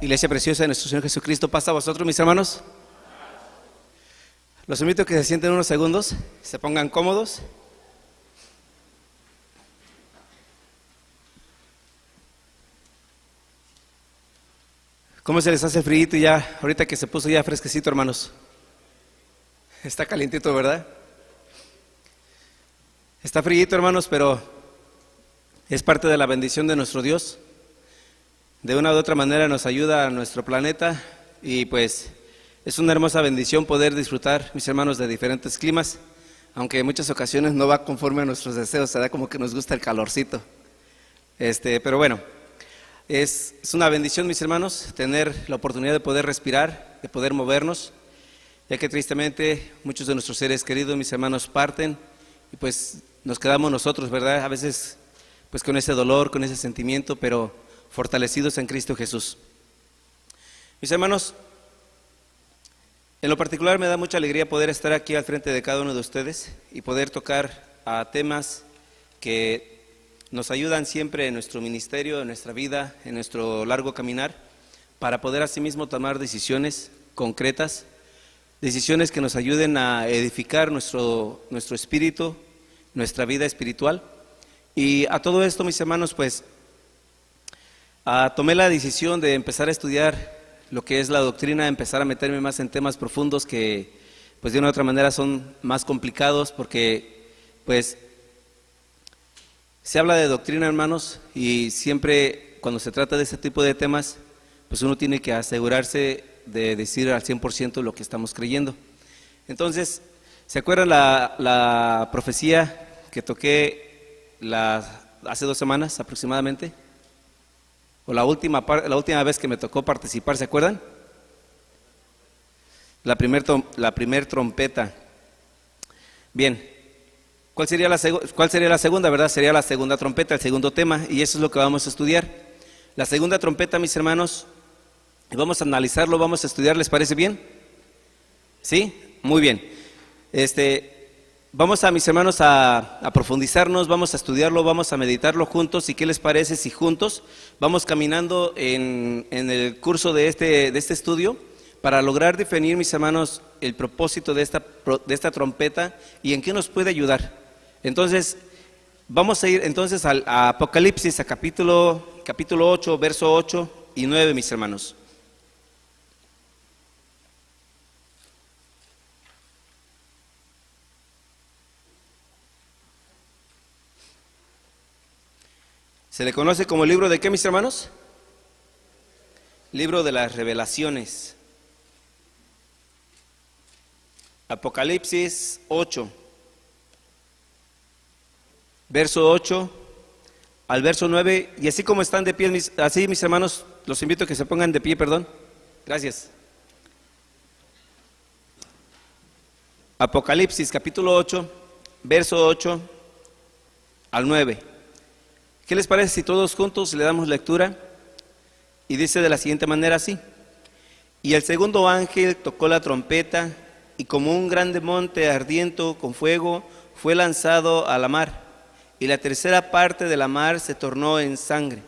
Iglesia preciosa de nuestro Señor Jesucristo, pasa a vosotros, mis hermanos. Los invito a que se sienten unos segundos, se pongan cómodos. ¿Cómo se les hace frío ya, ahorita que se puso ya fresquecito, hermanos? Está calientito, ¿verdad? Está frío, hermanos, pero es parte de la bendición de nuestro Dios. De una u otra manera nos ayuda a nuestro planeta y pues es una hermosa bendición poder disfrutar, mis hermanos, de diferentes climas, aunque en muchas ocasiones no va conforme a nuestros deseos, se da como que nos gusta el calorcito. Pero bueno, es una bendición, mis hermanos, tener la oportunidad de poder respirar, de poder movernos, ya que tristemente muchos de nuestros seres queridos, mis hermanos, parten y pues nos quedamos nosotros, ¿verdad? A veces pues con ese dolor, con ese sentimiento, pero fortalecidos en Cristo Jesús. Mis hermanos, en lo particular me da mucha alegría poder estar aquí al frente de cada uno de ustedes y poder tocar a temas que nos ayudan siempre en nuestro ministerio, en nuestra vida, en nuestro largo caminar, para poder asimismo tomar decisiones concretas, decisiones que nos ayuden a edificar nuestro espíritu, nuestra vida espiritual. Y a todo esto, mis hermanos, pues tomé la decisión de empezar a estudiar lo que es la doctrina, empezar a meterme más en temas profundos que pues de una u otra manera son más complicados, porque pues se habla de doctrina, hermanos, y siempre cuando se trata de este tipo de temas, pues uno tiene que asegurarse de decir al 100% lo que estamos creyendo. Entonces, ¿se acuerdan la profecía que toqué hace 2 semanas aproximadamente? O la última vez que me tocó participar, ¿se acuerdan? La primer trompeta. Bien. ¿Cuál sería la segunda, verdad? Sería la segunda trompeta, el segundo tema, y eso es lo que vamos a estudiar. La segunda trompeta, mis hermanos, vamos a analizarlo, vamos a estudiar, ¿les parece bien? ¿Sí? Muy bien. Vamos mis hermanos, a profundizarnos, vamos a estudiarlo, vamos a meditarlo juntos, y ¿qué les parece si juntos vamos caminando en el curso de este estudio para lograr definir, mis hermanos, el propósito de esta trompeta y en qué nos puede ayudar? Entonces, vamos a ir entonces a Apocalipsis, a capítulo 8, verso 8 y 9, mis hermanos. ¿Se le conoce como el libro de qué, mis hermanos? Libro de las Revelaciones. Apocalipsis 8, verso 8 al verso 9, y así como están de pie, mis hermanos, los invito a que se pongan de pie, perdón. Gracias. Apocalipsis capítulo 8, verso 8 al 9. ¿Qué les parece si todos juntos le damos lectura? Y dice de la siguiente manera así: y el segundo ángel tocó la trompeta, y como un grande monte ardiente con fuego fue lanzado a la mar, y la tercera parte de la mar se tornó en sangre,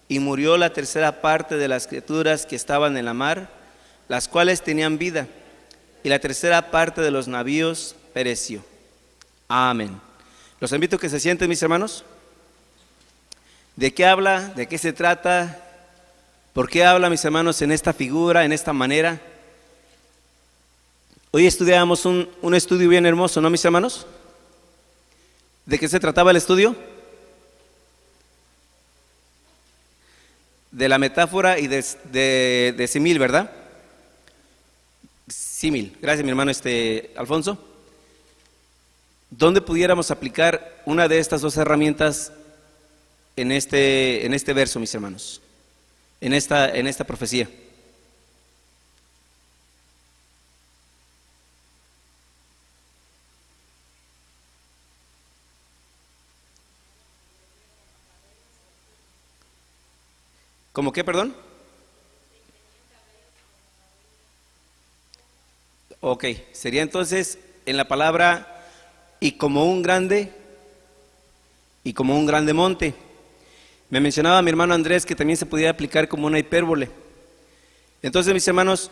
y murió la tercera parte de las criaturas que estaban en la mar, las cuales tenían vida, y la tercera parte de los navíos pereció. Amén. Los invito a que se sienten, mis hermanos. ¿De qué habla? ¿De qué se trata? ¿Por qué habla, mis hermanos, en esta figura, en esta manera? Hoy estudiábamos un estudio bien hermoso, ¿no, mis hermanos? ¿De qué se trataba el estudio? De la metáfora y de símil, ¿verdad? Símil. Gracias, mi hermano Alfonso. ¿Dónde pudiéramos aplicar una de estas dos herramientas en este verso, mis hermanos? En esta profecía. ¿Cómo qué, perdón? Ok, sería entonces en la palabra y como un grande monte. Me mencionaba mi hermano Andrés que también se podía aplicar como una hipérbole. Entonces, mis hermanos,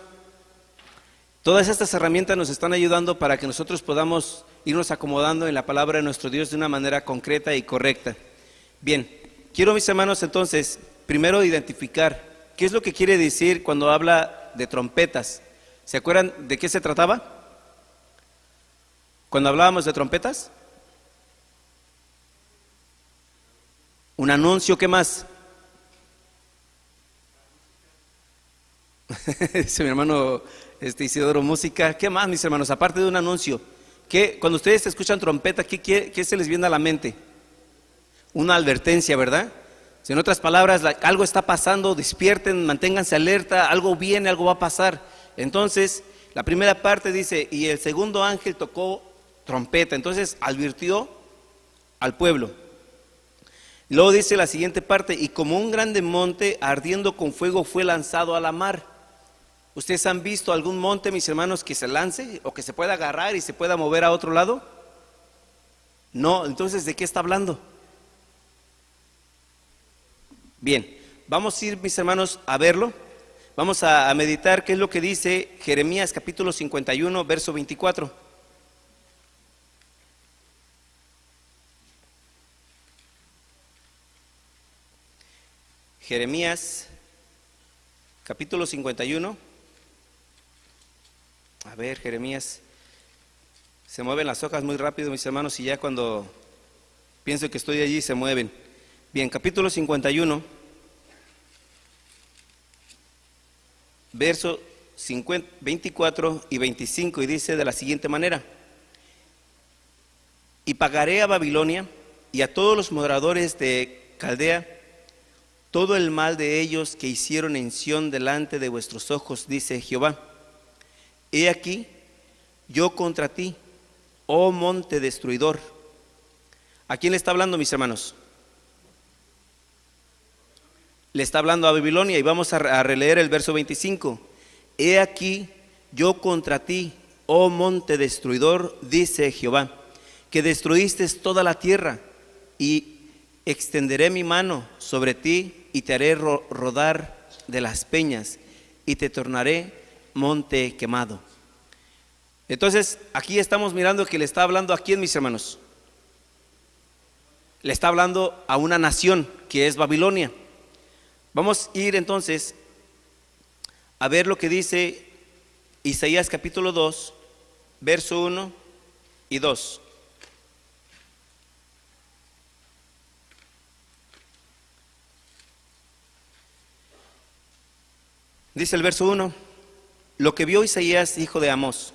todas estas herramientas nos están ayudando para que nosotros podamos irnos acomodando en la palabra de nuestro Dios de una manera concreta y correcta. Bien, quiero, mis hermanos, entonces, primero identificar qué es lo que quiere decir cuando habla de trompetas. ¿Se acuerdan de qué se trataba cuando hablábamos de trompetas? Un anuncio, ¿qué más? Dice mi hermano Isidoro, música. ¿Qué más, mis hermanos? Aparte de un anuncio, cuando ustedes escuchan trompeta, ¿qué se les viene a la mente? Una advertencia, ¿verdad? Si en otras palabras, algo está pasando, despierten, manténganse alerta, algo viene, algo va a pasar. Entonces, la primera parte dice, y el segundo ángel tocó trompeta, entonces advirtió al pueblo. Luego dice la siguiente parte, y como un grande monte ardiendo con fuego fue lanzado a la mar. ¿Ustedes han visto algún monte, mis hermanos, que se lance o que se pueda agarrar y se pueda mover a otro lado? No, entonces, ¿de qué está hablando? Bien, vamos a ir, mis hermanos, a verlo. Vamos a meditar qué es lo que dice Jeremías capítulo 51, verso 24. Jeremías capítulo 51. A ver, Jeremías. Se mueven las hojas muy rápido, mis hermanos, y ya cuando pienso que estoy allí se mueven. Bien, capítulo 51, verso 24 y 25, y dice de la siguiente manera: y pagaré a Babilonia y a todos los moradores de Caldea todo el mal de ellos que hicieron en Sión delante de vuestros ojos, dice Jehová. He aquí, yo contra ti, oh monte destruidor. ¿A quién le está hablando, mis hermanos? Le está hablando a Babilonia, y vamos a releer el verso 25. He aquí, yo contra ti, oh monte destruidor, dice Jehová, que destruiste toda la tierra, y extenderé mi mano sobre ti, y te haré rodar de las peñas, y te tornaré monte quemado. Entonces, aquí estamos mirando que le está hablando a quién, mis hermanos. Le está hablando a una nación que es Babilonia. Vamos a ir entonces a ver lo que dice Isaías capítulo 2, verso 1 y 2. Dice el verso 1: lo que vio Isaías, hijo de Amós,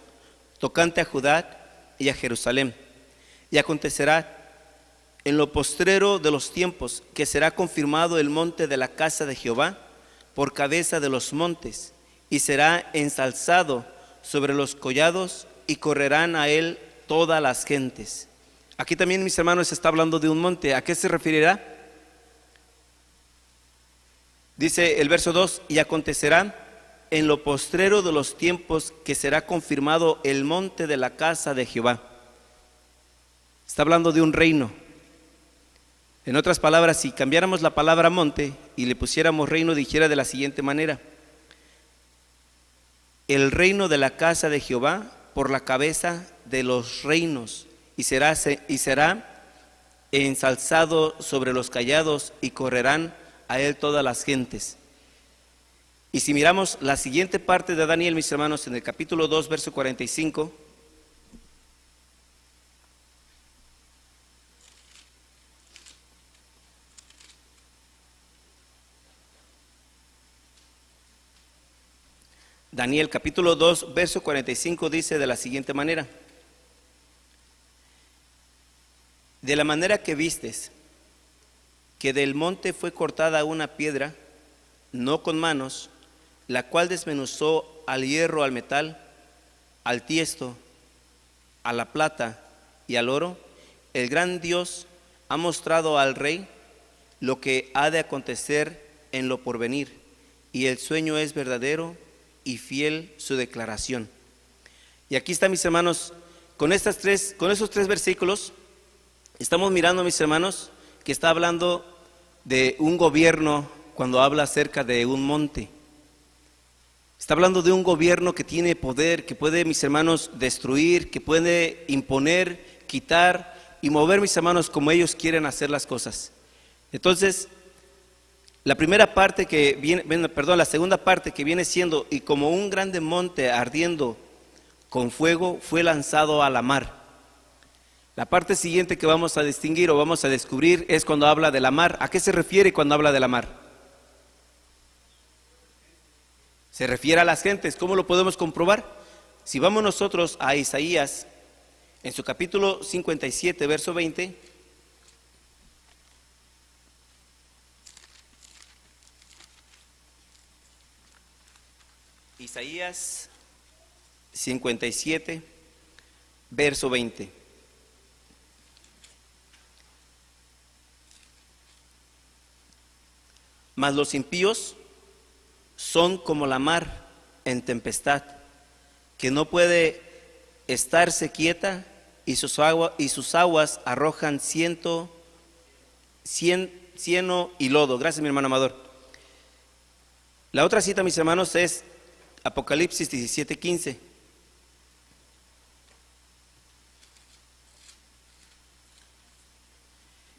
tocante a Judá y a Jerusalén. Y acontecerá en lo postrero de los tiempos que será confirmado el monte de la casa de Jehová por cabeza de los montes, y será ensalzado sobre los collados, y correrán a él todas las gentes. Aquí también, mis hermanos, se está hablando de un monte. ¿A qué se referirá? Dice el verso 2: y acontecerá en lo postrero de los tiempos que será confirmado el monte de la casa de Jehová. Está hablando de un reino. En otras palabras, si cambiáramos la palabra monte y le pusiéramos reino, dijera de la siguiente manera: el reino de la casa de Jehová por la cabeza de los reinos, y será ensalzado sobre los callados, y correrán a él todas las gentes. Y si miramos la siguiente parte de Daniel, mis hermanos, en el capítulo 2, verso 45, Daniel capítulo 2, verso 45 dice de la siguiente manera: de la manera que vistes que del monte fue cortada una piedra, no con manos, la cual desmenuzó al hierro, al metal, al tiesto, a la plata y al oro, el gran Dios ha mostrado al rey lo que ha de acontecer en lo porvenir, y el sueño es verdadero y fiel su declaración. Y aquí está, mis hermanos, con esos tres versículos, estamos mirando, mis hermanos, que está hablando de un gobierno cuando habla acerca de un monte. Está hablando de un gobierno que tiene poder, que puede, mis hermanos, destruir, que puede imponer, quitar y mover, mis hermanos, como ellos quieren hacer las cosas. Entonces, la segunda parte que viene siendo, y como un grande monte ardiendo con fuego, fue lanzado a la mar. La parte siguiente que vamos a distinguir o vamos a descubrir es cuando habla de la mar. ¿A qué se refiere cuando habla de la mar? Se refiere a las gentes. ¿Cómo lo podemos comprobar? Si vamos nosotros a Isaías, en su capítulo 57, verso 20, Isaías 57, verso 20. Mas los impíos son como la mar en tempestad, que no puede estarse quieta, y sus aguas arrojan cieno y lodo. Gracias, mi hermano Amador. La otra cita, mis hermanos, es Apocalipsis 17:15.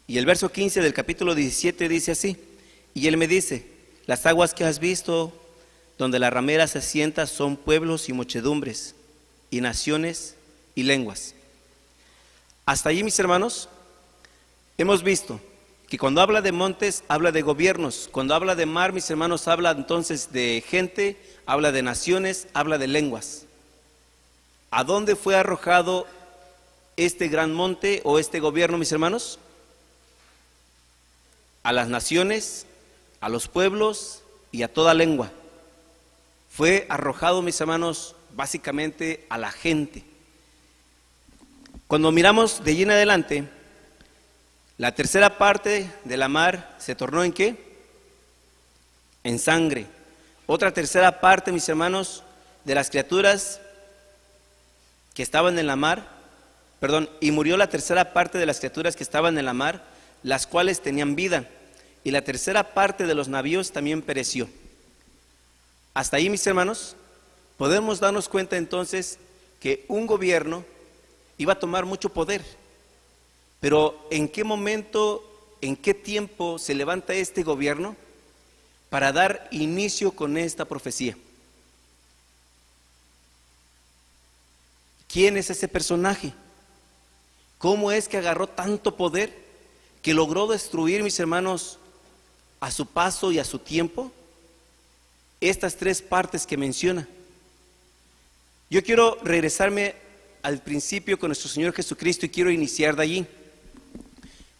Y el verso 15 del capítulo 17 dice así: y él me dice, las aguas que has visto, donde la ramera se sienta, son pueblos y muchedumbres, y naciones y lenguas. Hasta allí, mis hermanos, hemos visto que cuando habla de montes, habla de gobiernos. Cuando habla de mar, mis hermanos, habla entonces de gente, habla de naciones, habla de lenguas. ¿A dónde fue arrojado este gran monte o este gobierno, mis hermanos? A las naciones, a los pueblos y a toda lengua. Fue arrojado, mis hermanos, básicamente a la gente. Cuando miramos de allí en adelante, la tercera parte de la mar se tornó ¿en qué? En sangre. Otra tercera parte, mis hermanos, de las criaturas que estaban en la mar, y murió la tercera parte de las criaturas que estaban en la mar, las cuales tenían vida, y la tercera parte de los navíos también pereció. Hasta ahí, mis hermanos, podemos darnos cuenta entonces que un gobierno iba a tomar mucho poder. Pero ¿en qué momento, en qué tiempo se levanta este gobierno para dar inicio con esta profecía? ¿Quién es ese personaje? ¿Cómo es que agarró tanto poder que logró destruir, mis hermanos, a su paso y a su tiempo, estas tres partes que menciona? Yo quiero regresarme al principio con nuestro Señor Jesucristo y quiero iniciar de allí.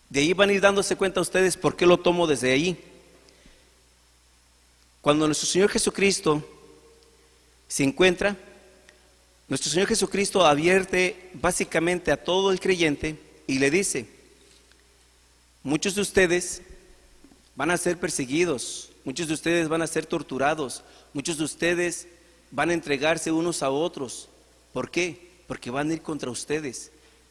De ahí van a ir dándose cuenta ustedes por qué lo tomo desde allí. Cuando nuestro Señor Jesucristo se encuentra, nuestro Señor Jesucristo advierte básicamente a todo el creyente y le dice: muchos de ustedes van a ser perseguidos, muchos de ustedes van a ser torturados, muchos de ustedes van a entregarse unos a otros. ¿Por qué? Porque van a ir contra ustedes.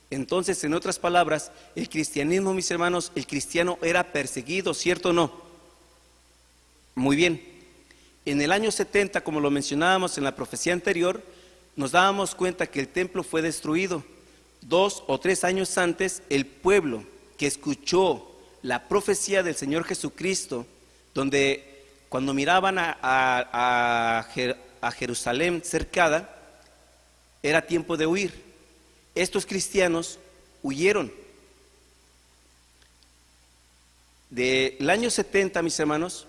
Entonces, en otras palabras, el cristianismo, mis hermanos, el cristiano era perseguido, ¿cierto o no? Muy bien. En el año 70, como lo mencionábamos en la profecía anterior, nos dábamos cuenta que el templo fue destruido. 2 o 3 años antes, el pueblo que escuchó la profecía del Señor Jesucristo, donde cuando miraban a Jerusalén cercada, era tiempo de huir. Estos cristianos huyeron. Del año 70, mis hermanos,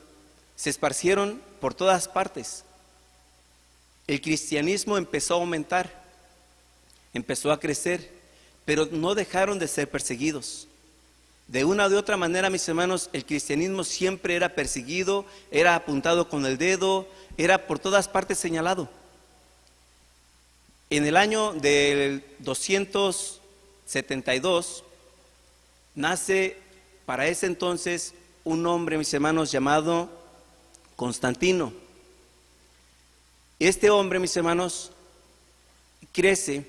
se esparcieron por todas partes. El cristianismo empezó a aumentar, empezó a crecer, pero no dejaron de ser perseguidos. De una o de otra manera, mis hermanos, el cristianismo siempre era perseguido, era apuntado con el dedo, era por todas partes señalado. En el año del 272 nace para ese entonces un hombre, mis hermanos, llamado Constantino. Este hombre, mis hermanos, crece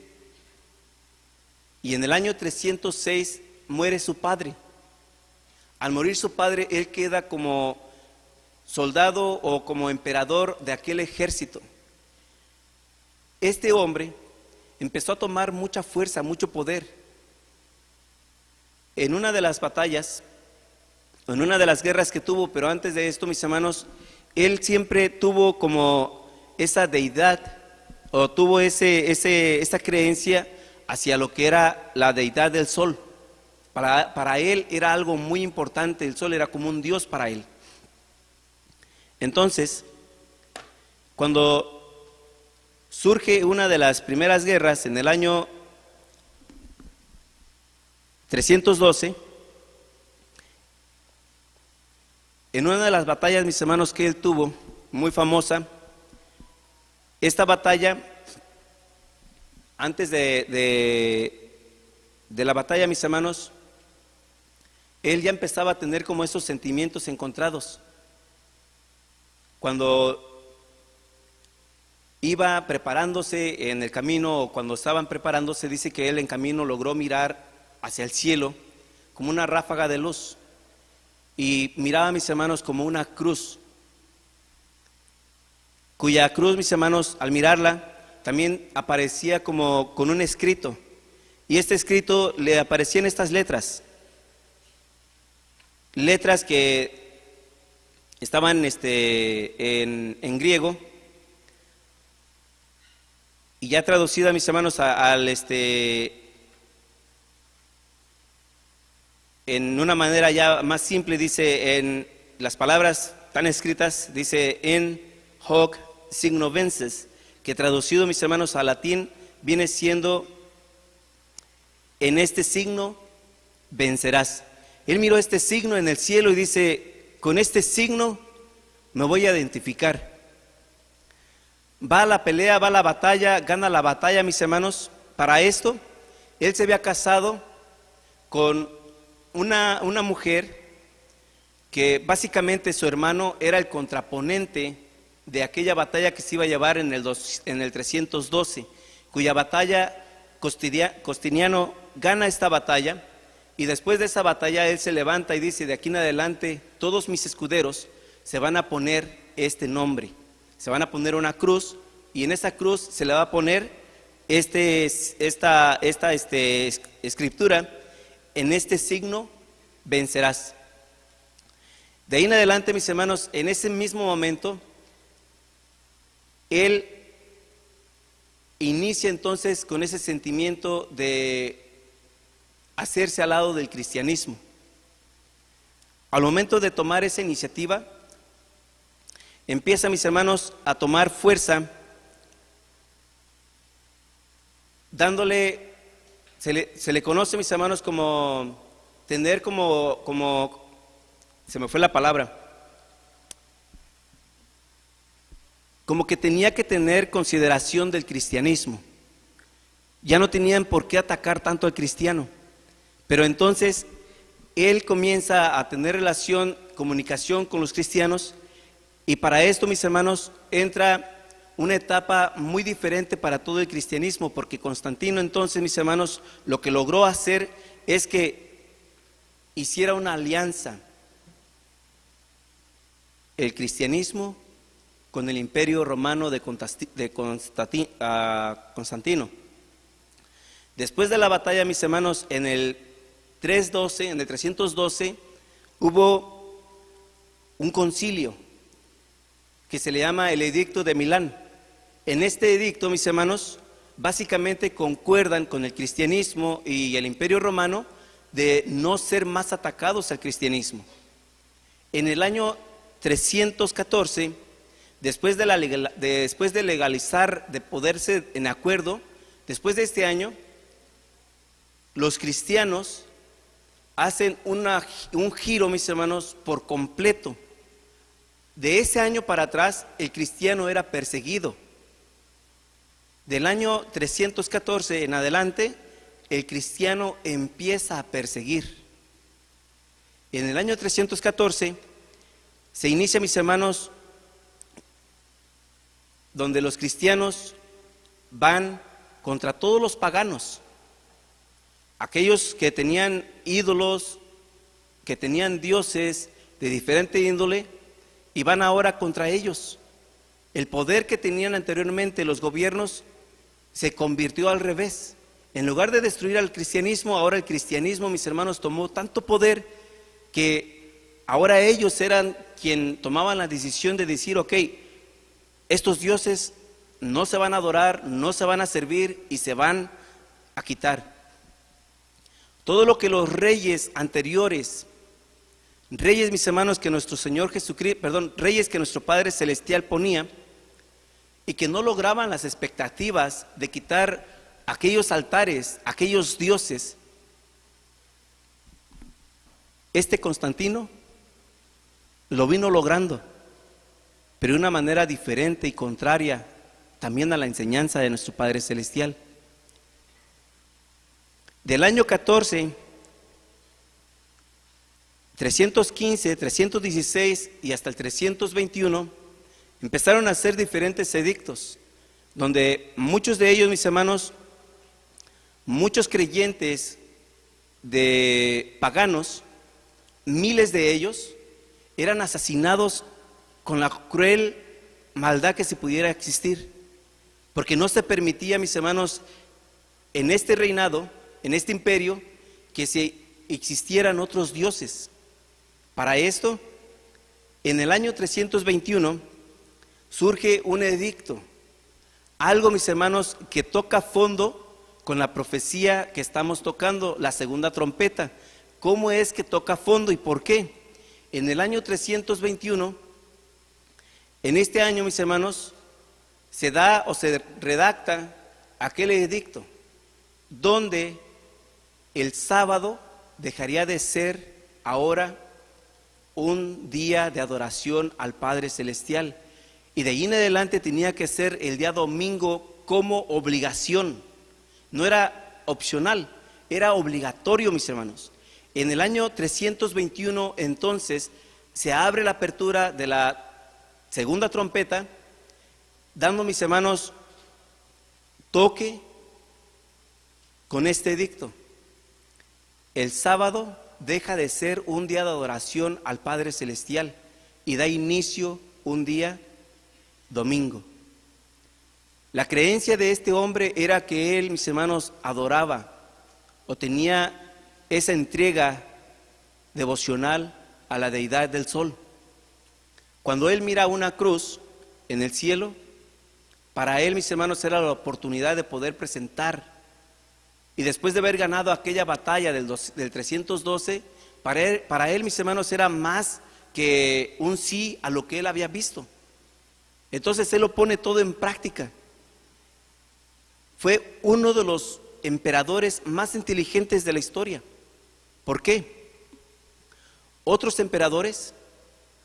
y en el año 306 muere su padre. Al morir su padre, él queda como soldado o como emperador de aquel ejército. este hombre empezó a tomar mucha fuerza, mucho poder. En una de las batallas, en una de las guerras que tuvo, pero antes de esto, mis hermanos, él siempre tuvo como esa deidad, o tuvo esa creencia hacia lo que era la deidad del sol. Para él era algo muy importante, el sol era como un dios para él. Entonces, cuando surge una de las primeras guerras en el año 312, en una de las batallas, mis hermanos, que él tuvo, muy famosa, esta batalla, antes de la batalla, mis hermanos, él ya empezaba a tener como esos sentimientos encontrados. Cuando iba preparándose en el camino, o cuando estaban preparándose, dice que él en camino logró mirar hacia el cielo como una ráfaga de luz, y miraba, mis hermanos, como una cruz, cuya cruz, mis hermanos, al mirarla, también aparecía como con un escrito, y este escrito le aparecían estas letras que estaban en griego, y ya traducida, mis hermanos, en una manera ya más simple, dice, en las palabras tan escritas, dice en hoc signo vences, que traducido, mis hermanos, al latín viene siendo: en este signo vencerás. Él miró este signo en el cielo y dice: con este signo me voy a identificar. Va a la pelea, va a la batalla, gana la batalla, mis hermanos. Para esto, él se había casado con una mujer que básicamente su hermano era el contraponente de aquella batalla que se iba a llevar en el 312, cuya batalla Costiniano gana esta batalla, y después de esa batalla él se levanta y dice: de aquí en adelante todos mis escuderos se van a poner este nombre, se van a poner una cruz, y en esa cruz se le va a poner esta escritura: en este signo vencerás. De ahí en adelante, mis hermanos, en ese mismo momento, él inicia entonces con ese sentimiento de hacerse al lado del cristianismo. Al momento de tomar esa iniciativa, empieza, mis hermanos, a tomar fuerza, dándole, se le conoce, mis hermanos, como tener como se me fue la palabra, como que tenía que tener consideración del cristianismo. Ya no tenían por qué atacar tanto al cristiano, pero entonces él comienza a tener relación, comunicación con los cristianos, y para esto, mis hermanos, entra una etapa muy diferente para todo el cristianismo, porque Constantino entonces, mis hermanos, lo que logró hacer es que hiciera una alianza el cristianismo con el imperio romano de Constantino. Después de la batalla, mis hermanos, en el 312, hubo un concilio que se le llama el Edicto de Milán. En este edicto, mis hermanos, básicamente concuerdan con el cristianismo y el imperio romano de no ser más atacados al cristianismo. En el año 314, después de legalizar, de poderse en acuerdo, después de este año, los cristianos hacen un giro, mis hermanos, por completo. De ese año para atrás, el cristiano era perseguido. Del año 314 en adelante, el cristiano empieza a perseguir. En el año 314 se inicia, mis hermanos, donde los cristianos van contra todos los paganos, aquellos que tenían ídolos, que tenían dioses de diferente índole, y van ahora contra ellos. El poder que tenían anteriormente los gobiernos se convirtió al revés. En lugar de destruir al cristianismo, ahora el cristianismo, mis hermanos, tomó tanto poder que ahora ellos eran quien tomaban la decisión de decir, ok, estos dioses no se van a adorar, no se van a servir y se van a quitar. Todo lo que los reyes anteriores, reyes, mis hermanos, que nuestro Señor Jesucristo, reyes que nuestro Padre Celestial ponía y que no lograban las expectativas de quitar aquellos altares, aquellos dioses, este Constantino lo vino logrando, pero de una manera diferente y contraria también a la enseñanza de nuestro Padre Celestial. Del año 14, 315, 316 y hasta el 321, empezaron a hacer diferentes edictos, donde muchos de ellos, mis hermanos, muchos creyentes de paganos, miles de ellos, eran asesinados con la cruel maldad que se pudiera existir, porque no se permitía, mis hermanos, en este reinado, en este imperio, que se existieran otros dioses. Para esto, en el año 321, surge un edicto, algo, mis hermanos, que toca fondo con la profecía que estamos tocando, la segunda trompeta. ¿Cómo es que toca fondo y por qué? En el año 321, en este año, mis hermanos, se da o se redacta aquel edicto donde el sábado dejaría de ser ahora un día de adoración al Padre Celestial, y de ahí en adelante tenía que ser el día domingo como obligación. No era opcional, era obligatorio, mis hermanos. En el año 321, entonces, se abre la apertura de la segunda trompeta, dando, mis hermanos, toque con este edicto. El sábado deja de ser un día de adoración al Padre Celestial y da inicio un día domingo. La creencia de este hombre era que él, mis hermanos, adoraba o tenía esa entrega devocional a la deidad del sol. Cuando él mira una cruz en el cielo, para él, mis hermanos, era la oportunidad de poder presentar. Y después de haber ganado aquella batalla del 312, para él, mis hermanos, era más que un sí a lo que él había visto. Entonces él lo pone todo en práctica. Fue uno de los emperadores más inteligentes de la historia. ¿Por qué? Otros emperadores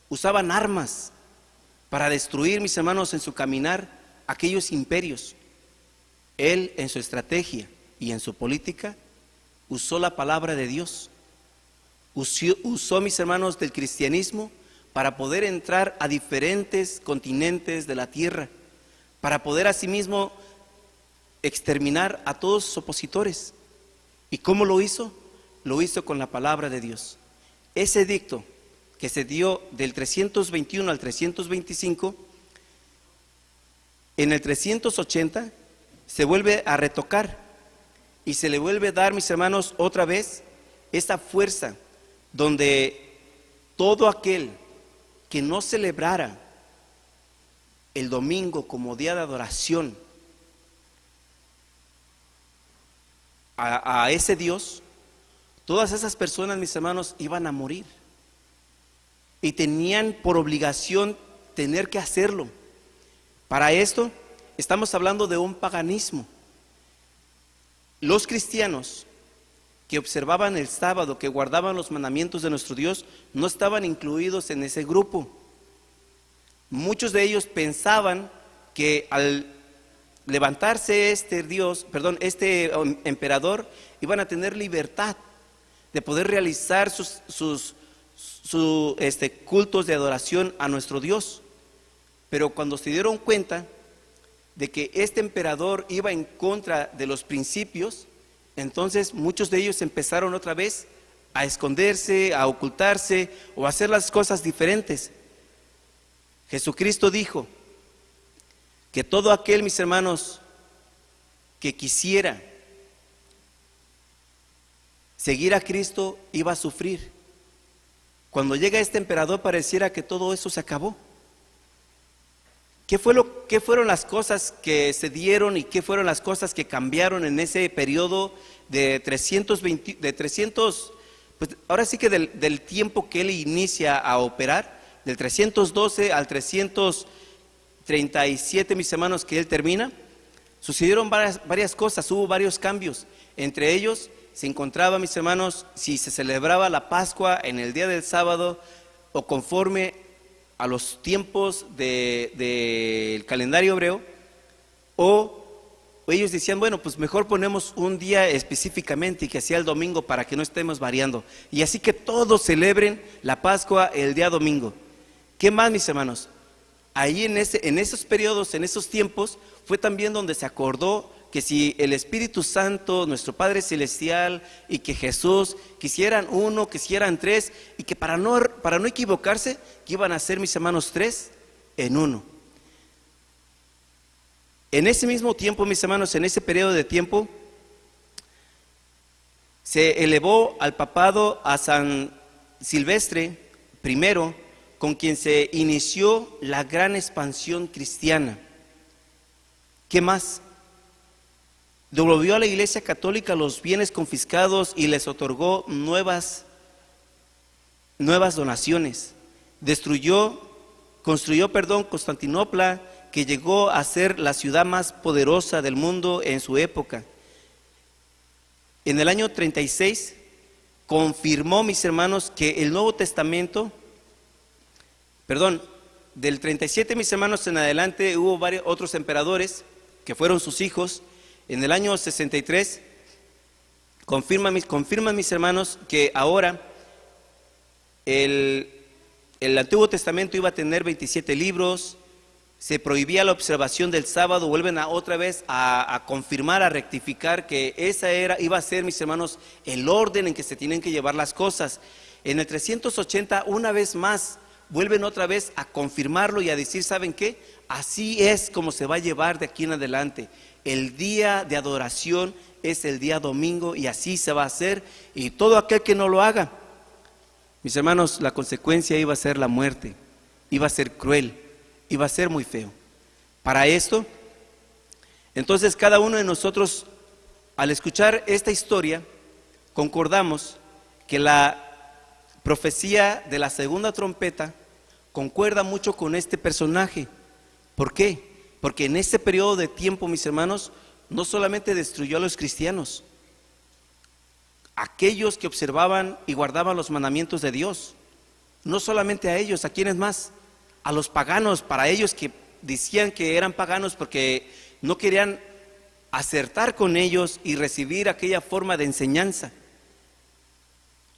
usaban armas para destruir, mis hermanos, en su caminar aquellos imperios. Él, en su estrategia y en su política, usó la palabra de Dios. Usó, mis hermanos, del cristianismo para poder entrar a diferentes continentes de la tierra, para poder asimismo exterminar a todos sus opositores. ¿Y cómo lo hizo? Lo hizo con la palabra de Dios. Ese edicto que se dio del 321 al 325, en el 380 se vuelve a retocar y se le vuelve a dar, mis hermanos, otra vez esa fuerza donde todo aquel que no celebrara el domingo como día de adoración a ese Dios, todas esas personas, mis hermanos, iban a morir y tenían por obligación tener que hacerlo. Para esto estamos hablando de un paganismo. Los cristianos que observaban el sábado, que guardaban los mandamientos de nuestro Dios, no estaban incluidos en ese grupo. Muchos de ellos pensaban que al levantarse este emperador, iban a tener libertad de poder realizar sus cultos de adoración a nuestro Dios. Pero cuando se dieron cuenta de que este emperador iba en contra de los principios, entonces muchos de ellos empezaron otra vez a esconderse, a ocultarse o a hacer las cosas diferentes. Jesucristo dijo que todo aquel, mis hermanos, que quisiera seguir a Cristo iba a sufrir. Cuando llega este emperador pareciera que todo eso se acabó. ¿Qué fueron las cosas que se dieron y qué fueron las cosas que cambiaron en ese periodo de 300, pues ahora sí que del tiempo que él inicia a operar, del 312 al 337, mis hermanos, que él termina? Sucedieron varias cosas, hubo varios cambios. Entre ellos se encontraba, mis hermanos, si se celebraba la Pascua en el día del sábado o conforme a los tiempos del calendario hebreo, o ellos decían, bueno, pues mejor ponemos un día específicamente y que sea el domingo para que no estemos variando. Y así que todos celebren la Pascua el día domingo. ¿Qué más, mis hermanos? Ahí en esos periodos, en esos tiempos, fue también donde se acordó que si el Espíritu Santo, nuestro Padre Celestial, y que Jesús quisieran uno, quisieran tres, y que para no equivocarse, que iban a ser, mis hermanos, tres en uno. En ese mismo tiempo, mis hermanos, en ese periodo de tiempo, se elevó al papado a San Silvestre I, con quien se inició la gran expansión cristiana. ¿Qué más? Devolvió a la Iglesia Católica los bienes confiscados y les otorgó nuevas donaciones. Construyó Constantinopla, que llegó a ser la ciudad más poderosa del mundo en su época. En el año 36 confirmó, mis hermanos, que el Nuevo Testamento, del 37, mis hermanos, en adelante hubo varios otros emperadores que fueron sus hijos. En el año 63 confirman mis hermanos que ahora el Antiguo Testamento iba a tener 27 libros, se prohibía la observación del sábado, vuelven otra vez a confirmar, a rectificar que iba a ser, mis hermanos, el orden en que se tienen que llevar las cosas. En el 380, una vez más, vuelven otra vez a confirmarlo y a decir, ¿saben qué? Así es como se va a llevar de aquí en adelante. El día de adoración es el día domingo y así se va a hacer, y todo aquel que no lo haga, mis hermanos, la consecuencia iba a ser la muerte, iba a ser cruel, iba a ser muy feo. Para esto, entonces cada uno de nosotros, al escuchar esta historia, concordamos que la profecía de la segunda trompeta concuerda mucho con este personaje. ¿Por qué? Porque en ese periodo de tiempo, mis hermanos, no solamente destruyó a los cristianos, aquellos que observaban y guardaban los mandamientos de Dios, no solamente a ellos, ¿a quiénes más? A los paganos, para ellos que decían que eran paganos porque no querían acertar con ellos y recibir aquella forma de enseñanza.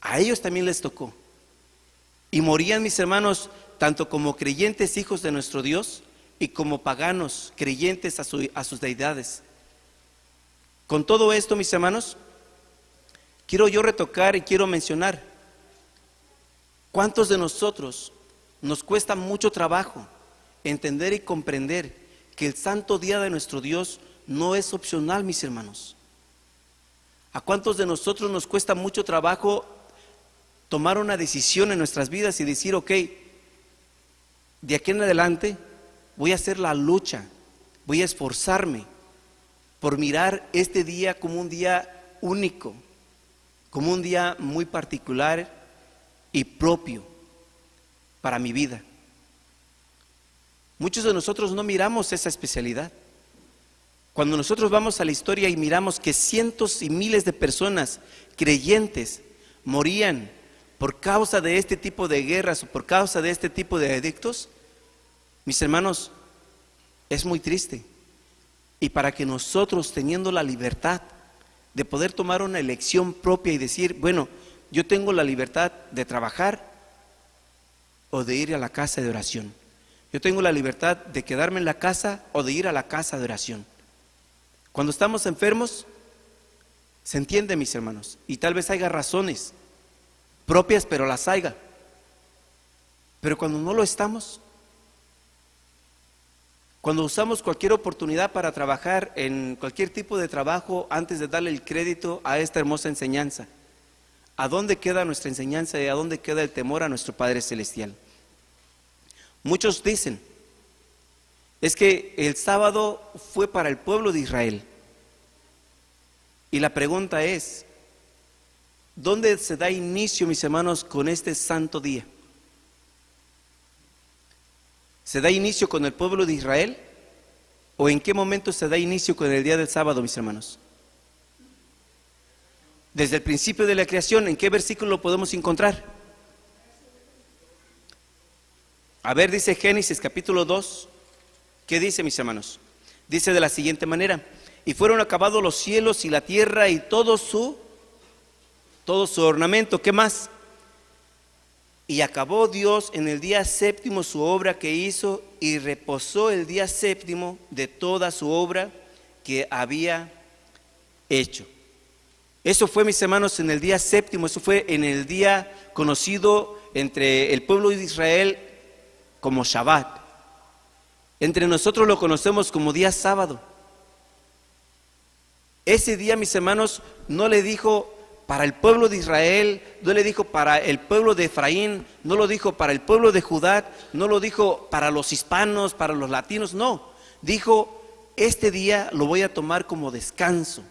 A ellos también les tocó. Y morían, mis hermanos, tanto como creyentes hijos de nuestro Dios y como paganos creyentes a sus deidades. Con todo esto, mis hermanos, quiero yo retocar y quiero mencionar cuántos de nosotros nos cuesta mucho trabajo entender y comprender que el santo día de nuestro Dios no es opcional, mis hermanos. ¿A cuántos de nosotros nos cuesta mucho trabajo tomar una decisión en nuestras vidas y decir, ok, de aquí en adelante voy a hacer la lucha, voy a esforzarme por mirar este día como un día único, como un día muy particular y propio para mi vida? Muchos de nosotros no miramos esa especialidad. Cuando nosotros vamos a la historia y miramos que cientos y miles de personas creyentes morían por causa de este tipo de guerras o por causa de este tipo de edictos, mis hermanos, es muy triste. Y para que nosotros, teniendo la libertad de poder tomar una elección propia y decir, bueno, yo tengo la libertad de trabajar o de ir a la casa de oración, yo tengo la libertad de quedarme en la casa o de ir a la casa de oración. Cuando estamos enfermos, se entiende, mis hermanos, y tal vez haya razones propias, pero las haya. Pero cuando no lo estamos, Cuando usamos cualquier oportunidad para trabajar en cualquier tipo de trabajo antes de darle el crédito a esta hermosa enseñanza, ¿a dónde queda nuestra enseñanza y a dónde queda el temor a nuestro Padre Celestial? Muchos dicen, es que el sábado fue para el pueblo de Israel. Y la pregunta es, ¿dónde se da inicio, mis hermanos, con este santo día? ¿Se da inicio con el pueblo de Israel? ¿O en qué momento se da inicio con el día del sábado, mis hermanos? Desde el principio de la creación, ¿en qué versículo lo podemos encontrar? A ver, dice Génesis capítulo 2. ¿Qué dice, mis hermanos? Dice de la siguiente manera: y fueron acabados los cielos y la tierra y todo su ornamento. ¿Qué más? Y acabó Dios en el día séptimo su obra que hizo, y reposó el día séptimo de toda su obra que había hecho. Eso fue, mis hermanos, en el día séptimo. Eso fue en el día conocido entre el pueblo de Israel como Shabbat. Entre nosotros lo conocemos como día sábado. Ese día, mis hermanos, no le dijo para el pueblo de Israel, no le dijo para el pueblo de Efraín, no lo dijo para el pueblo de Judá, no lo dijo para los hispanos, para los latinos, no. Dijo, este día lo voy a tomar como descanso.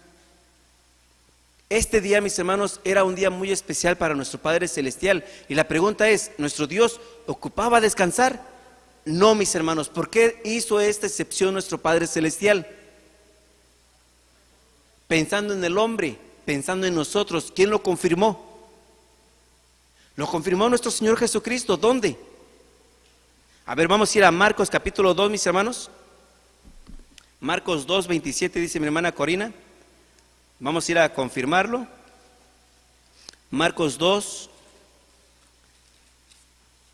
Este día, mis hermanos, era un día muy especial para nuestro Padre Celestial. Y la pregunta es, ¿nuestro Dios ocupaba descansar? No, mis hermanos. ¿Por qué hizo esta excepción nuestro Padre Celestial? Pensando en el hombre, pensando en nosotros. ¿Quién lo confirmó? Lo confirmó nuestro Señor Jesucristo. ¿Dónde? A ver, vamos a ir a Marcos capítulo 2, mis hermanos. Marcos 2, 27, dice mi hermana Corina. Vamos a ir a confirmarlo. Marcos 2,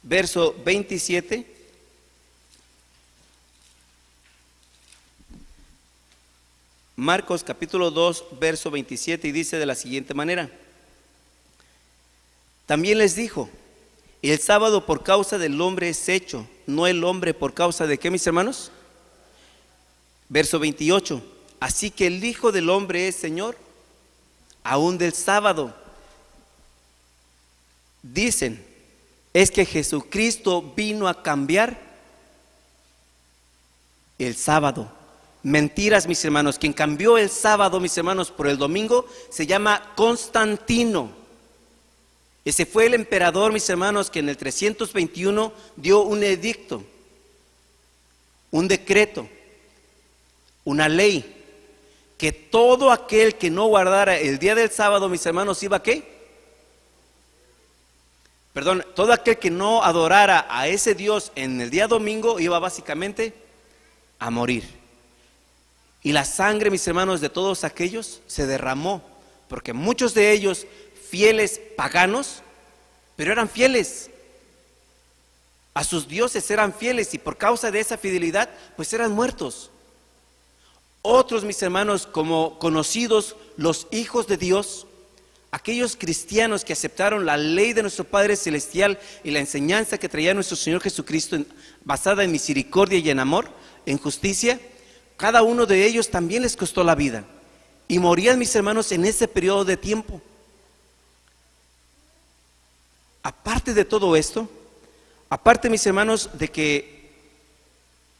verso 27. Marcos capítulo 2, verso 27, y dice de la siguiente manera: también les dijo, y el sábado por causa del hombre es hecho, no el hombre por causa de ¿qué, mis hermanos? Verso 28, así que el Hijo del Hombre es Señor, aún del sábado. Dicen, es que Jesucristo vino a cambiar el sábado. Mentiras, mis hermanos. Quien cambió el sábado, mis hermanos, por el domingo se llama Constantino. Ese fue el emperador, mis hermanos, que en el 321 dio un edicto, un decreto, una ley, que todo aquel que no guardara el día del sábado, mis hermanos, iba a ¿qué? Perdón, todo aquel que no adorara a ese Dios en el día domingo iba básicamente a morir. Y la sangre, mis hermanos, de todos aquellos se derramó, porque muchos de ellos, fieles paganos, pero eran fieles a sus dioses, eran fieles, y por causa de esa fidelidad, pues eran muertos. Otros, mis hermanos, como conocidos los hijos de Dios, aquellos cristianos que aceptaron la ley de nuestro Padre Celestial y la enseñanza que traía nuestro Señor Jesucristo, basada en misericordia y en amor, en justicia, cada uno de ellos también les costó la vida. Y morían, mis hermanos, en ese periodo de tiempo. Aparte de todo esto, aparte, mis hermanos, de que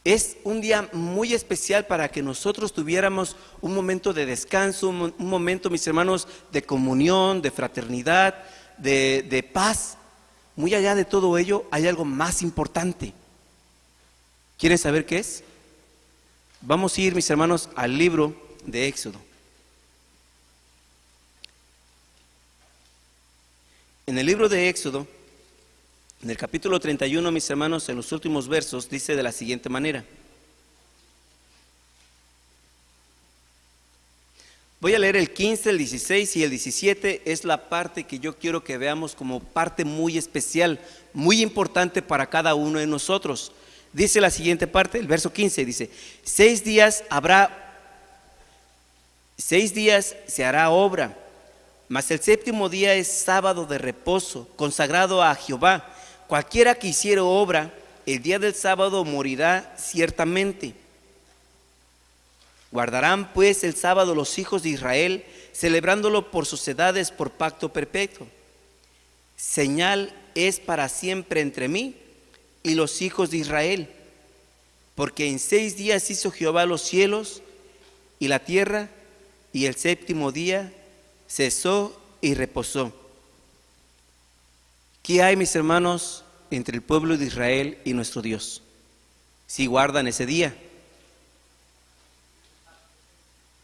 es un día muy especial para que nosotros tuviéramos un momento de descanso, un momento, mis hermanos, de comunión, de fraternidad, de paz. Muy allá de todo ello, hay algo más importante. ¿Quieren saber qué es? Vamos a ir, mis hermanos, al libro de Éxodo. En el libro de Éxodo, en el capítulo 31, mis hermanos, en los últimos versos, dice de la siguiente manera. Voy a leer el 15, el 16 y el 17, es la parte que yo quiero que veamos como parte muy especial, muy importante para cada uno de nosotros. Dice la siguiente parte, el verso 15, dice, 6 días se hará obra, mas el séptimo día es sábado de reposo, consagrado a Jehová. Cualquiera que hiciere obra, el día del sábado morirá ciertamente. Guardarán pues el sábado los hijos de Israel, celebrándolo por sus edades, por pacto perpetuo. Señal es para siempre entre mí y los hijos de Israel, porque en 6 días hizo Jehová los cielos y la tierra, y el séptimo día cesó y reposó. ¿Qué hay, mis hermanos, entre el pueblo de Israel y nuestro Dios? Si guardan ese día,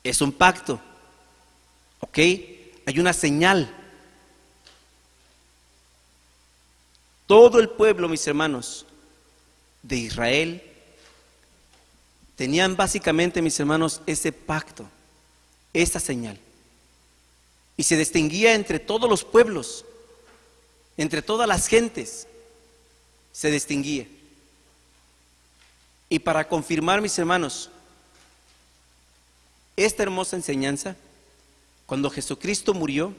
es un pacto, ¿ok? Hay una señal. Todo el pueblo, mis hermanos, de Israel, tenían básicamente, mis hermanos, ese pacto, esa señal. Y se distinguía entre todos los pueblos, entre todas las gentes, se distinguía. Y para confirmar, mis hermanos, esta hermosa enseñanza, cuando Jesucristo murió,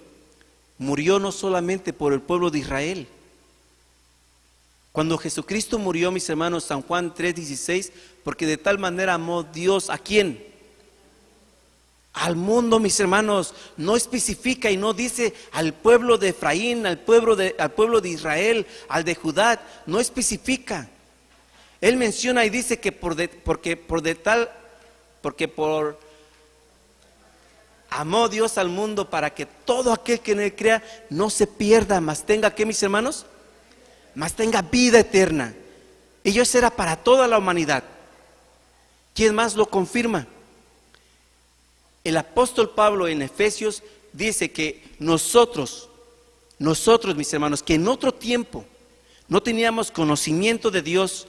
murió no solamente por el pueblo de Israel. Cuando Jesucristo murió, mis hermanos, San Juan 3:16, porque de tal manera amó Dios, ¿a quién? Al mundo, mis hermanos. No especifica y no dice al pueblo de Efraín, al pueblo de Israel, al de Judá, no especifica. Él menciona y dice que amó Dios al mundo para que todo aquel que en él crea no se pierda, mas tenga, ¿qué, mis hermanos? Mas tenga vida eterna. Y eso era para toda la humanidad. ¿Quién más lo confirma? El apóstol Pablo en Efesios dice que nosotros, mis hermanos, que en otro tiempo no teníamos conocimiento de Dios,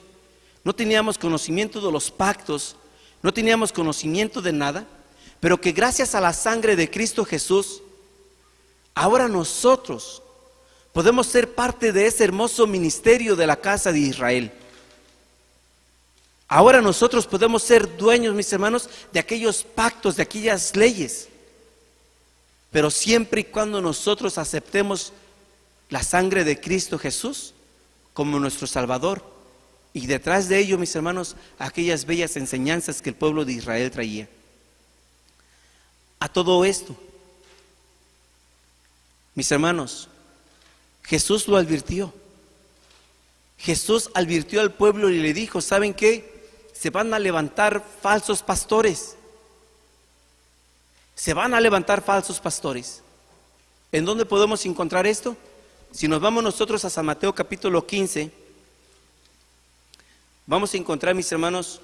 no teníamos conocimiento de los pactos, no teníamos conocimiento de nada, pero que gracias a la sangre de Cristo Jesús, ahora nosotros podemos ser parte de ese hermoso ministerio de la casa de Israel. Ahora nosotros podemos ser dueños, mis hermanos, de aquellos pactos, de aquellas leyes, pero siempre y cuando nosotros aceptemos la sangre de Cristo Jesús como nuestro Salvador, y detrás de ello, mis hermanos, aquellas bellas enseñanzas que el pueblo de Israel traía. A todo esto, mis hermanos, Jesús lo advirtió. Jesús advirtió al pueblo y le dijo: ¿saben qué? Se van a levantar falsos pastores. Se van a levantar falsos pastores. ¿En dónde podemos encontrar esto? Si nos vamos nosotros a San Mateo capítulo 15, vamos a encontrar, mis hermanos,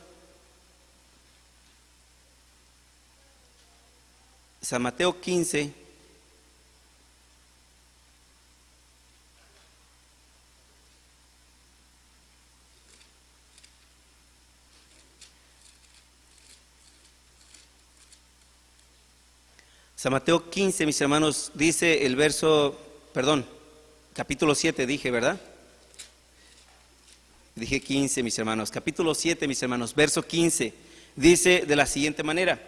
San Mateo 15, San Mateo 15, mis hermanos, dice el capítulo 7 dije, ¿verdad? Dije 15, mis hermanos. Capítulo 7, mis hermanos, verso 15, dice de la siguiente manera: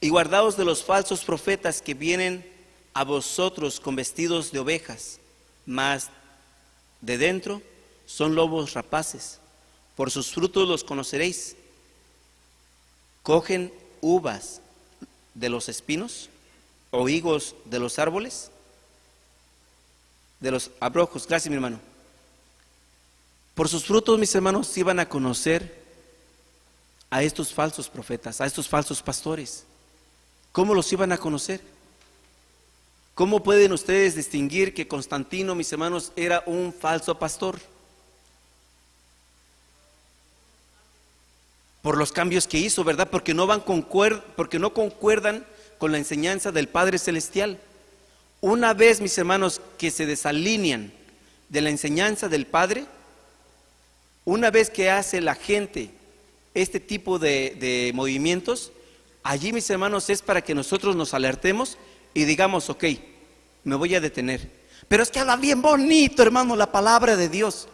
y guardaos de los falsos profetas que vienen a vosotros con vestidos de ovejas, mas de dentro son lobos rapaces. Por sus frutos los conoceréis. ¿Cogen uvas de los espinos o higos de los árboles? De los abrojos. Gracias, mi hermano. Por sus frutos, mis hermanos, iban a conocer a estos falsos profetas, a estos falsos pastores. ¿Cómo los iban a conocer? ¿Cómo pueden ustedes distinguir que Constantino, mis hermanos, era un falso pastor? Por los cambios que hizo, ¿verdad? Porque no concuerdan con la enseñanza del Padre Celestial. Una vez, mis hermanos, que se desalinean de la enseñanza del Padre, una vez que hace la gente este tipo de movimientos, allí, mis hermanos, es para que nosotros nos alertemos y digamos: ok, me voy a detener. Pero es que habla bien bonito, hermano, la palabra de Dios.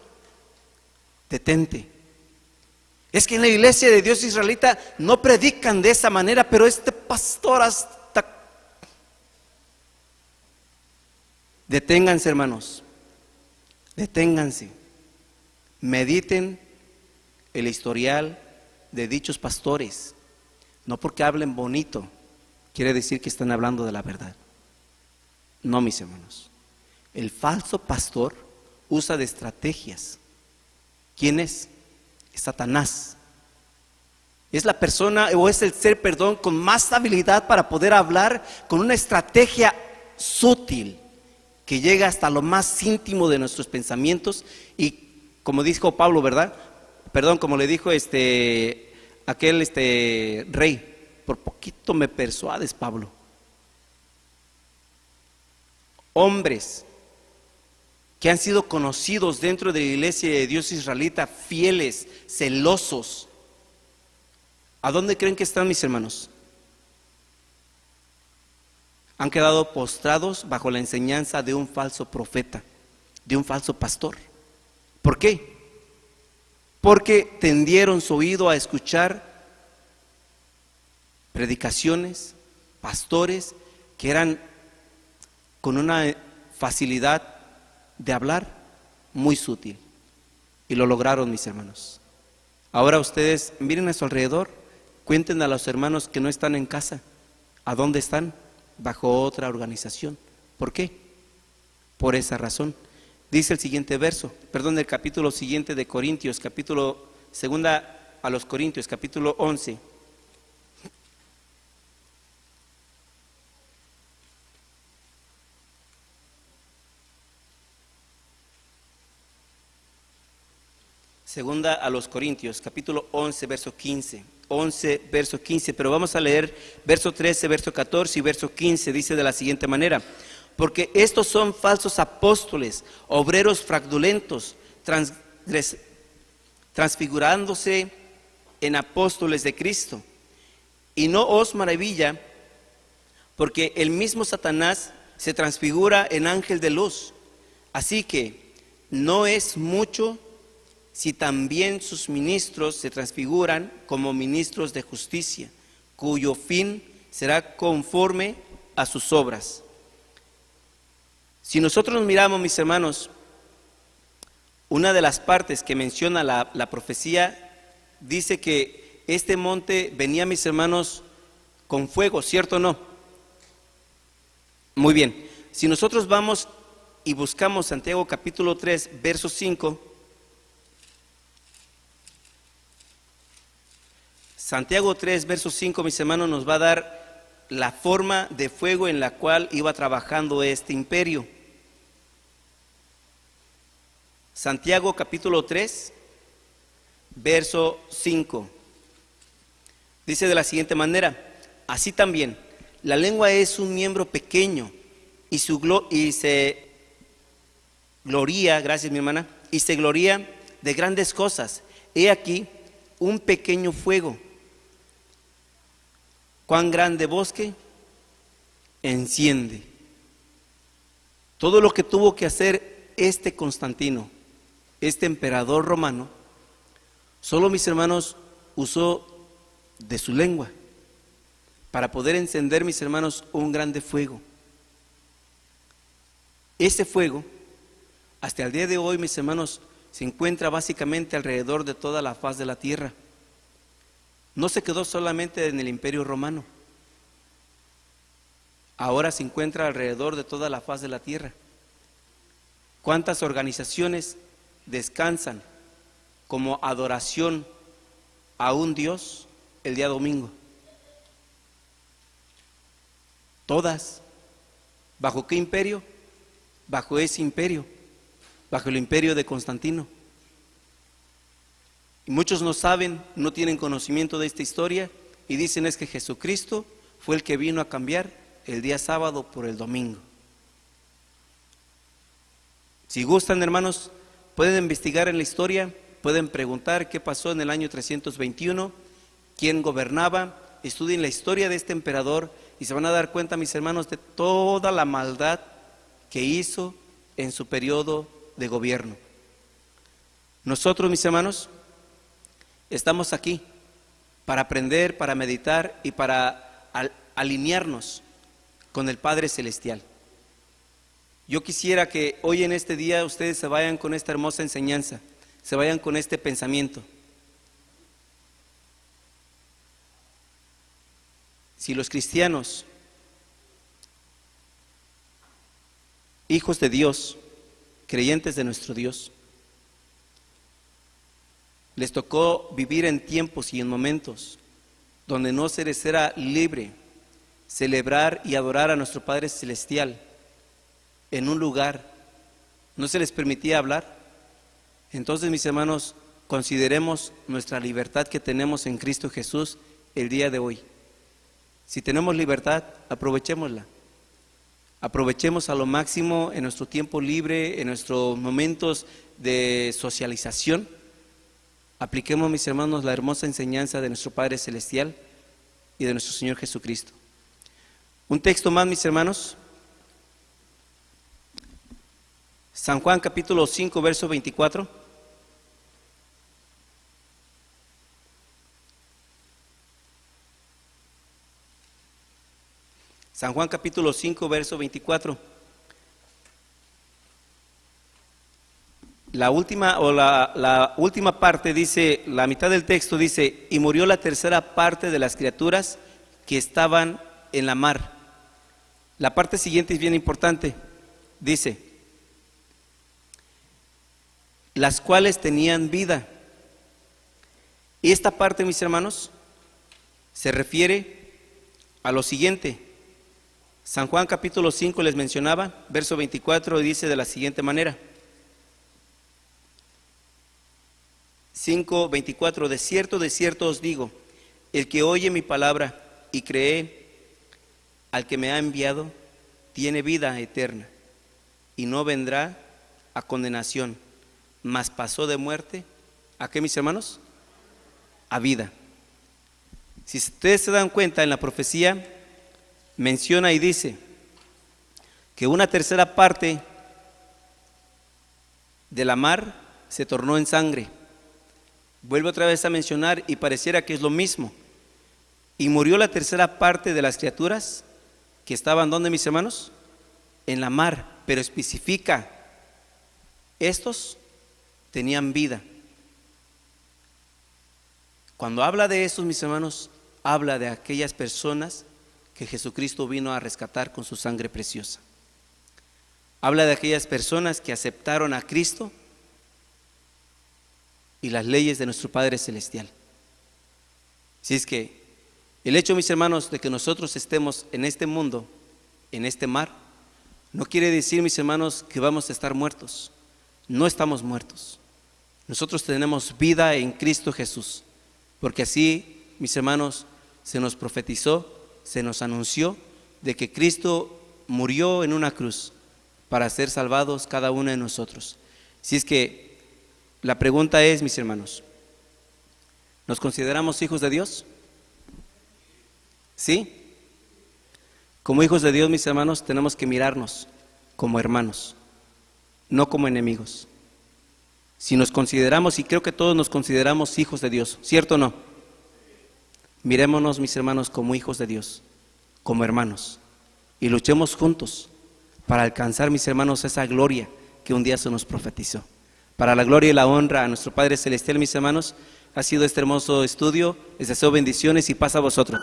Detente. Es que en la iglesia de Dios israelita no predican de esa manera, pero este pastor hasta... Deténganse, hermanos. Deténganse. Mediten el historial de dichos pastores. No porque hablen bonito quiere decir que están hablando de la verdad. No, mis hermanos. El falso pastor usa de estrategias. ¿Quién es? Es Satanás. Es la persona o es el ser, perdón, con más habilidad para poder hablar con una estrategia sutil que llega hasta lo más íntimo de nuestros pensamientos. Y como dijo Pablo, ¿verdad? Perdón, como le dijo aquel rey, por poquito me persuades, Pablo. Hombres que han sido conocidos dentro de la iglesia de Dios israelita, fieles, celosos. ¿A dónde creen que están, mis hermanos? Han quedado postrados bajo la enseñanza de un falso profeta, de un falso pastor. ¿Por qué? Porque tendieron su oído a escuchar predicaciones, pastores que eran con una facilidad de hablar muy sutil, y lo lograron, mis hermanos. Ahora ustedes miren a su alrededor, cuenten a los hermanos que no están en casa, ¿a dónde están? Bajo otra organización. ¿Por qué? Por esa razón. Dice el siguiente verso, perdón, el capítulo siguiente de Corintios, segunda a los Corintios, capítulo 11. Segunda a los Corintios, capítulo 11, verso 15. 11, verso 15, pero vamos a leer verso 13, verso 14 y verso 15. Dice de la siguiente manera: porque estos son falsos apóstoles, obreros fraudulentos, transfigurándose en apóstoles de Cristo. Y no os maravilla, porque el mismo Satanás se transfigura en ángel de luz. Así que no es mucho si también sus ministros se transfiguran como ministros de justicia, cuyo fin será conforme a sus obras. Si nosotros miramos, mis hermanos, una de las partes que menciona la profecía, dice que este monte venía, mis hermanos, con fuego, ¿cierto o no? Muy bien, si nosotros vamos y buscamos Santiago capítulo 3, verso 5, Santiago 3, verso 5, mis hermanos, nos va a dar la forma de fuego en la cual iba trabajando este imperio. Santiago capítulo 3, verso 5. Dice de la siguiente manera: así también, la lengua es un miembro pequeño y se gloria, gracias mi hermana, y se gloria de grandes cosas. He aquí un pequeño fuego. Cuán grande bosque enciende. Todo lo que tuvo que hacer Constantino, este emperador romano, solo, mis hermanos, usó de su lengua para poder encender, mis hermanos, un grande fuego. Ese fuego, hasta el día de hoy, mis hermanos, se encuentra básicamente alrededor de toda la faz de la tierra. No se quedó solamente en el Imperio Romano, ahora se encuentra alrededor de toda la faz de la tierra. ¿Cuántas organizaciones descansan como adoración a un Dios el día domingo? Todas. ¿Bajo qué imperio? Bajo ese imperio, bajo el imperio de Constantino. Y muchos no saben, no tienen conocimiento de esta historia y dicen es que Jesucristo fue el que vino a cambiar el día sábado por el domingo. Si gustan, hermanos, pueden investigar en la historia, pueden preguntar qué pasó en el año 321, quién gobernaba, estudien la historia de este emperador y se van a dar cuenta, mis hermanos, de toda la maldad que hizo en su periodo de gobierno. Nosotros, mis hermanos, estamos aquí para aprender, para meditar y para alinearnos con el Padre Celestial. Yo quisiera que hoy en este día ustedes se vayan con esta hermosa enseñanza, se vayan con este pensamiento. si los cristianos, hijos de Dios, creyentes de nuestro Dios, les tocó vivir en tiempos y en momentos donde no se les era libre celebrar y adorar a nuestro Padre Celestial en un lugar, no se les permitía hablar. Entonces, mis hermanos, consideremos nuestra libertad que tenemos en Cristo Jesús el día de hoy. Si tenemos libertad, aprovechémosla. Aprovechemos a lo máximo en nuestro tiempo libre, en nuestros momentos de socialización. Apliquemos, mis hermanos, la hermosa enseñanza de nuestro Padre Celestial y de nuestro Señor Jesucristo. Un texto más, mis hermanos. San Juan capítulo 5, verso 24. San Juan capítulo 5, verso 24. La última parte dice, la mitad del texto dice, y murió la tercera parte de las criaturas que estaban en la mar. La parte siguiente es bien importante, dice, las cuales tenían vida. Y esta parte, mis hermanos, se refiere a lo siguiente. San Juan capítulo 5 les mencionaba, verso 24, dice de la siguiente manera. 5:24, de cierto os digo, el que oye mi palabra y cree al que me ha enviado, tiene vida eterna y no vendrá a condenación, mas pasó de muerte, ¿a qué, mis hermanos? A vida. Si ustedes se dan cuenta, en la profecía menciona y dice que una tercera parte de la mar se tornó en sangre. Vuelve otra vez a mencionar y pareciera que es lo mismo. Y murió la tercera parte de las criaturas que estaban, ¿dónde, mis hermanos? En la mar, pero especifica, estos tenían vida. Cuando habla de estos, mis hermanos, habla de aquellas personas que Jesucristo vino a rescatar con su sangre preciosa. Habla de aquellas personas que aceptaron a Cristo y las leyes de nuestro Padre Celestial. Si es que el hecho, mis hermanos, de que nosotros estemos en este mundo, en este mar, no quiere decir, mis hermanos, que vamos a estar muertos. No estamos muertos. Nosotros tenemos vida en Cristo Jesús, porque así, mis hermanos, se nos profetizó, se nos anunció de que Cristo murió en una cruz para ser salvados cada uno de nosotros. Si es que la pregunta es, mis hermanos, ¿nos consideramos hijos de Dios? ¿Sí? Como hijos de Dios, mis hermanos, tenemos que mirarnos como hermanos, no como enemigos. Si nos consideramos, y creo que todos nos consideramos hijos de Dios, ¿cierto o no? Mirémonos, mis hermanos, como hijos de Dios, como hermanos, y luchemos juntos para alcanzar, mis hermanos, esa gloria que un día se nos profetizó. Para la gloria y la honra a nuestro Padre Celestial, mis hermanos, ha sido este hermoso estudio. Les deseo bendiciones y paz a vosotros.